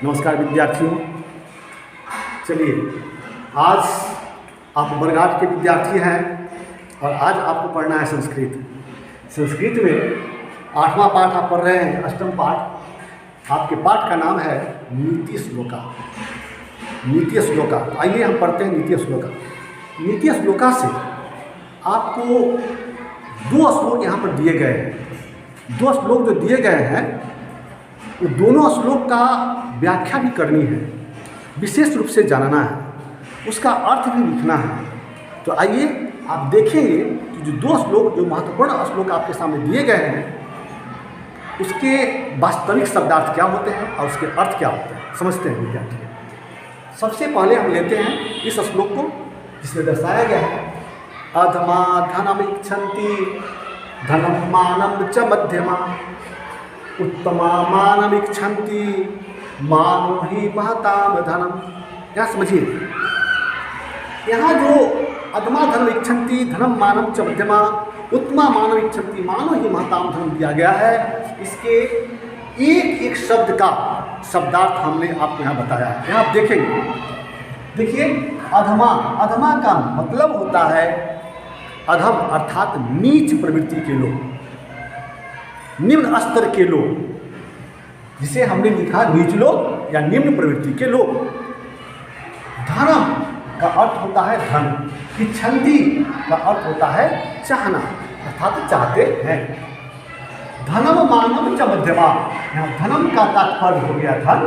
नमस्कार विद्यार्थियों। चलिए, आज आप वर्ग 8 के विद्यार्थी हैं और आज आपको पढ़ना है संस्कृत। संस्कृत में 8वां पाठ आप पढ़ रहे हैं, अष्टम पाठ। आपके पाठ का नाम है नीति श्लोका। नीति श्लोका, आइए हम पढ़ते हैं नीति श्लोका। नीति श्लोका से आपको 2 श्लोक यहाँ पर दिए गए हैं। 2 श्लोक जो दिए गए हैं वो दोनों श्लोक का व्याख्या भी करनी है, विशेष रूप से जानना है, उसका अर्थ भी लिखना है। तो आइए आप देखेंगे कि जो 2 श्लोक, जो महत्वपूर्ण श्लोक आपके सामने दिए गए हैं, उसके वास्तविक शब्दार्थ क्या होते हैं और उसके अर्थ क्या होते हैं, समझते हैं विद्यार्थी। सबसे पहले हम लेते हैं इस श्लोक को, जिसमें दर्शाया गया है अधमा धनम इच्छन्ति धनम मानम च मध्यमा उत्तमा मानम इच्छन्ति मानो ही महताम धनम। यहाँ समझिए, यहाँ जो अधमा धनम इच्छन्ति धनम मानम च मध्यमा उत्तमा मानम इच्छन्ति मानो ही महताम धनम दिया गया है। इसके एक एक शब्द का शब्दार्थ हमने आपको यहाँ बताया है। यहाँ आप देखेंगे, देखिए अधमा, अधमा का मतलब होता है अधम अर्थात नीच प्रवृत्ति के लोग, निम्न स्तर के लोग, जिसे हमने लिखा नीच लोग या निम्न प्रवृत्ति के लोग। धनम का अर्थ होता है धन, इच्छन्ति का अर्थ होता है चाहना अर्थात चाहते हैं। धनम मानव च मध्यमा, यहाँ धनम का तात्पर्य हो गया धन,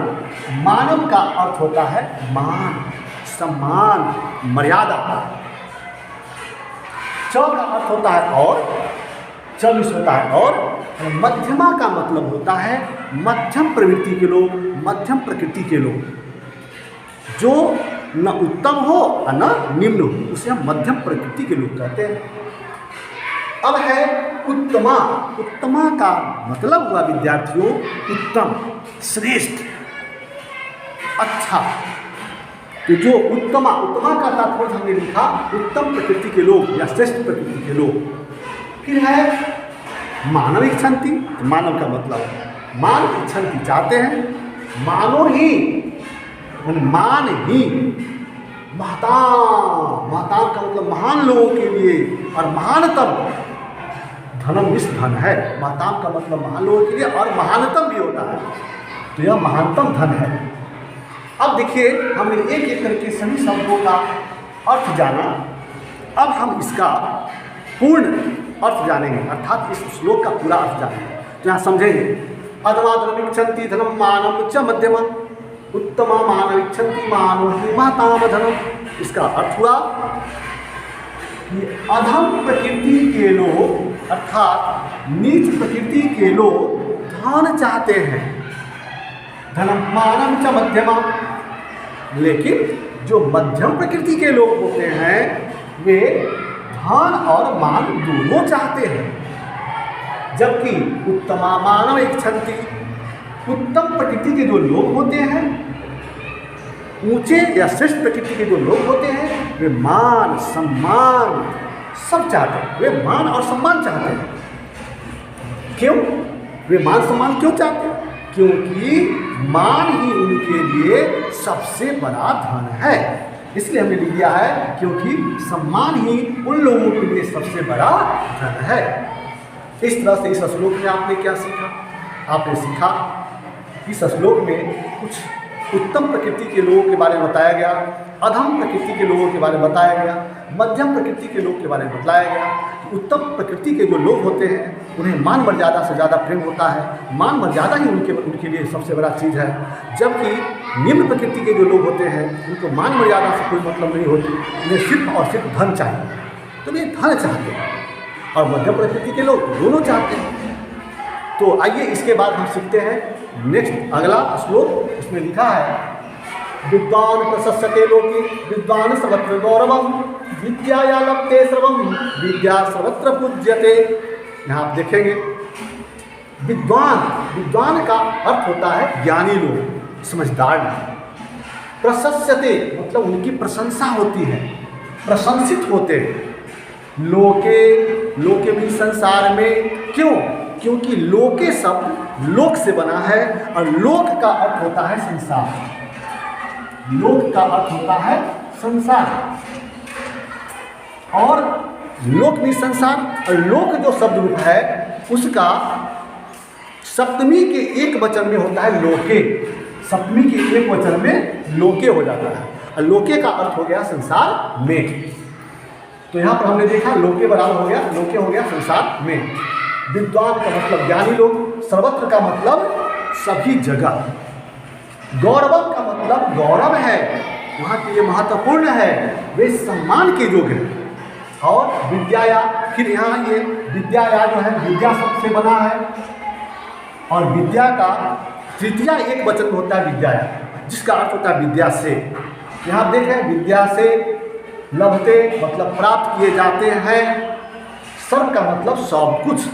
मानव का अर्थ होता है मान, सम्मान, मर्यादा। च का अर्थ होता है और, चौबीस होता है और मध्यमा का मतलब होता है मध्यम प्रवृत्ति के लोग, मध्यम प्रकृति के लोग, जो न उत्तम हो और न निम्न हो, उसे हम मध्यम प्रकृति के लोग कहते हैं। अब है उत्तमा। उत्तमा का मतलब हुआ विद्यार्थियों उत्तम, श्रेष्ठ, अच्छा। तो जो उत्तमा, उत्तमा का तात्पर्य हमने लिखा उत्तम प्रकृति के लोग या श्रेष्ठ प्रकृति के लोग। फिर है मानव इच्छन्ति, मानव का मतलब मान इच्छन्ति चाहते हैं, मानो ही मान ही, महताम, महताम का मतलब महान लोगों के लिए, और महानतम धनम इस धन है। महताम का मतलब महान लोगों के लिए और महानतम भी होता है, तो यह महानतम धन है। अब देखिए, हमने एक एक करके सभी शब्दों का अर्थ जाना। अब हम इसका पूर्ण अर्थ जानेंगे, अर्थात इस श्लोक का पूरा अर्थ जानेंगे। तो यहाँ समझेंगे अधमा धनम इच्छन्ति धनम मानम च मध्यमा उत्तमा मानव इच्छन्ति मानो ही महताम धनम। इसका अर्थ हुआ कि अधम प्रकृति के लोग अर्थात नीच प्रकृति के लोग धन चाहते हैं, धनम मानम च मध्यमा। लेकिन जो मध्यम प्रकृति के लोग होते हैं वे धन और मान दोनों चाहते हैं, जबकि उत्तमा मानव इच्छन्ति, उत्तम प्रकृति के जो लोग होते हैं, ऊंचे या श्रेष्ठ प्रकृति के जो लोग होते हैं, वे मान सम्मान सब चाहते हैं। वे मान और सम्मान चाहते हैं। क्यों वे मान सम्मान क्यों चाहते हैं? क्योंकि मान ही उनके लिए सबसे बड़ा धन है। इसलिए हमने लिख दिया है क्योंकि सम्मान ही उन लोगों के लिए सबसे बड़ा धन है। इस तरह से इस श्लोक में आपने क्या सीखा? आपने सीखा इस श्लोक में कुछ उत्तम प्रकृति के लोगों के बारे में बताया गया, अधम प्रकृति के लोगों के बारे में बताया गया, मध्यम प्रकृति के लोग के बारे में बताया गया। उत्तम प्रकृति के जो लोग होते हैं उन्हें मान मर्यादा से ज़्यादा प्रेम होता है, मान मर्यादा ही उनके लिए सबसे बड़ा चीज़ है। जबकि निम्न प्रकृति के जो लोग होते हैं उनको मान मर्यादा से कोई मतलब नहीं होती, उन्हें सिर्फ और सिर्फ धन चाहिए, तो वे धन चाहते हैं, और मध्यम प्रकृति के लोग दोनों चाहते हैं। तो आइए इसके बाद हम सीखते हैं नेक्स्ट अगला श्लोक। इसमें लिखा है विद्वान प्रशस्यते लोके विद्वान सर्वत्र गौरवम विद्याया लभते सर्वम विद्या सर्वत्र पूज्यते। यहाँ आप देखेंगे विद्वान, विद्वान का अर्थ होता है ज्ञानी लोग, समझदार लोग। प्रशस्यते मतलब उनकी प्रशंसा होती है, प्रशंसित होते हैं। लोके, लोके भी संसार में, क्यों? क्योंकि लोके शब्द लोक से बना है और लोक का अर्थ होता है संसार। लोक का अर्थ होता है संसार और लोक भी संसार। और लोक जो शब्द रूप है उसका सप्तमी के एक वचन में होता है लोके। सप्तमी के एक वचन में लोके हो जाता है और लोके का अर्थ हो गया संसार में। तो यहाँ पर हमने देखा लोके बराबर हो गया, लोके हो गया संसार में। विद्वान का मतलब ज्ञानी लोग, सर्वत्र का मतलब सभी जगह, गौरवम का मतलब गौरव है, वहाँ के लिए महत्वपूर्ण है, वे सम्मान के योग्य है। और विद्याया, फिर यहाँ ये विद्याया जो है विद्या शब्द से बना है और विद्या का तृतीया एक वचन में होता है विद्याया, जिसका अर्थ होता है विद्या से। यहाँ देखें विद्या से लभते मतलब प्राप्त किए जाते हैं, सर्व का मतलब सब कुछ,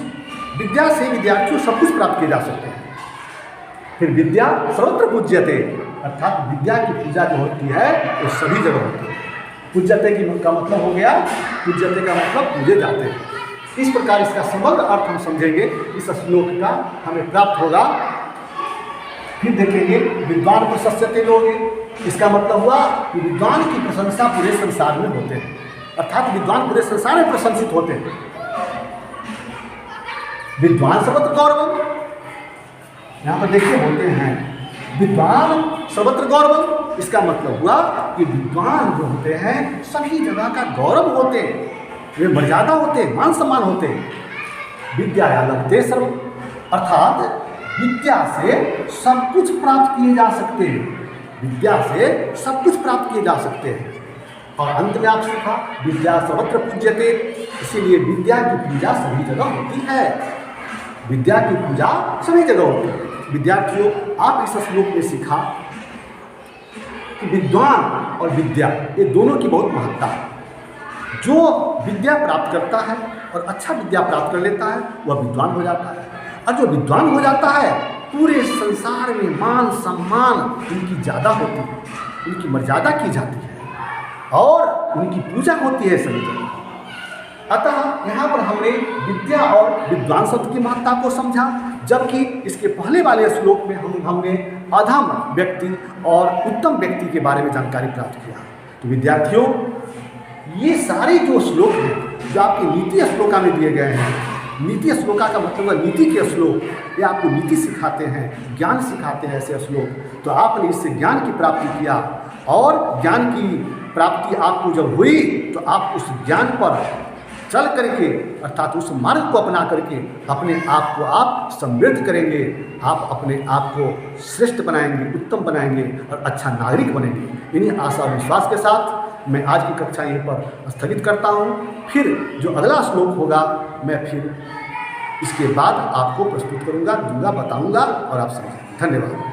विद्या से विद्यार्थियों सब कुछ प्राप्त किए जा सकते हैं। फिर विद्या सर्वत्र पूज्यते, अर्थात विद्या की पूजा जो होती है वो सभी जगह होती है। पूज्यते का मतलब हो गया, पूज्यते का मतलब पूजे जाते हैं। इस प्रकार इसका समग्र अर्थ हम समझेंगे, इस श्लोक का हमें प्राप्त होगा। फिर देखेंगे विद्वान प्रशस्यते लोगे, इसका मतलब हुआ कि विद्वान की प्रशंसा पूरे संसार में होते हैं, अर्थात विद्वान पूरे संसार में प्रशंसित होते हैं। विद्वान सर्वत्र गौरव, यहाँ पर देखिए बोलते हैं विद्वान सर्वत्र गौरव, इसका मतलब हुआ कि विद्वान जो होते हैं सभी जगह का गौरव होते हैं, वे मर्यादा होते हैं, मान सम्मान होते हैं। विद्या लगते सर्व, अर्थात विद्या से सब कुछ प्राप्त किए जा सकते हैं, विद्या से सब कुछ प्राप्त किए जा सकते हैं। और अंत में आप सीखा विद्या सर्वत्र पूज्यते, इसीलिए विद्या की पूजा सभी जगह होती है, विद्या की पूजा सभी जगह होती है। विद्यार्थियों, आप इस श्लोक में सीखा कि विद्वान और विद्या ये दोनों की बहुत महत्ता है। जो विद्या प्राप्त करता है और अच्छा विद्या प्राप्त कर लेता है वह विद्वान हो जाता है, और जो विद्वान हो जाता है पूरे संसार में मान सम्मान उनकी ज़्यादा होती है, उनकी मर्यादा की जाती है और उनकी पूजा होती है सभी जगह। अतः यहाँ पर हमने विद्या और विद्वान शब्द की महत्ता को समझा, जबकि इसके पहले वाले श्लोक में हमने अधम व्यक्ति और उत्तम व्यक्ति के बारे में जानकारी प्राप्त किया। तो विद्यार्थियों, ये सारे जो श्लोक हैं जो आपके नीति श्लोका में दिए गए हैं, नीति श्लोका का मतलब नीति के श्लोक, ये आपको नीति सिखाते हैं, ज्ञान सिखाते हैं ऐसे श्लोक। तो आपने इससे ज्ञान की प्राप्ति किया और ज्ञान की प्राप्ति आपको जब हुई तो आप उस ज्ञान पर चल करके अर्थात उस मार्ग को अपना करके अपने आप को आप समृद्ध करेंगे, आप अपने आप को श्रेष्ठ बनाएंगे, उत्तम बनाएंगे और अच्छा नागरिक बनेंगे। इन्हीं आशा और विश्वास के साथ मैं आज की कक्षा यहीं पर स्थगित करता हूँ। फिर जो अगला श्लोक होगा मैं फिर इसके बाद आपको प्रस्तुत करूँगा, दूंगा, बताऊँगा और आप समझेंगे। धन्यवाद।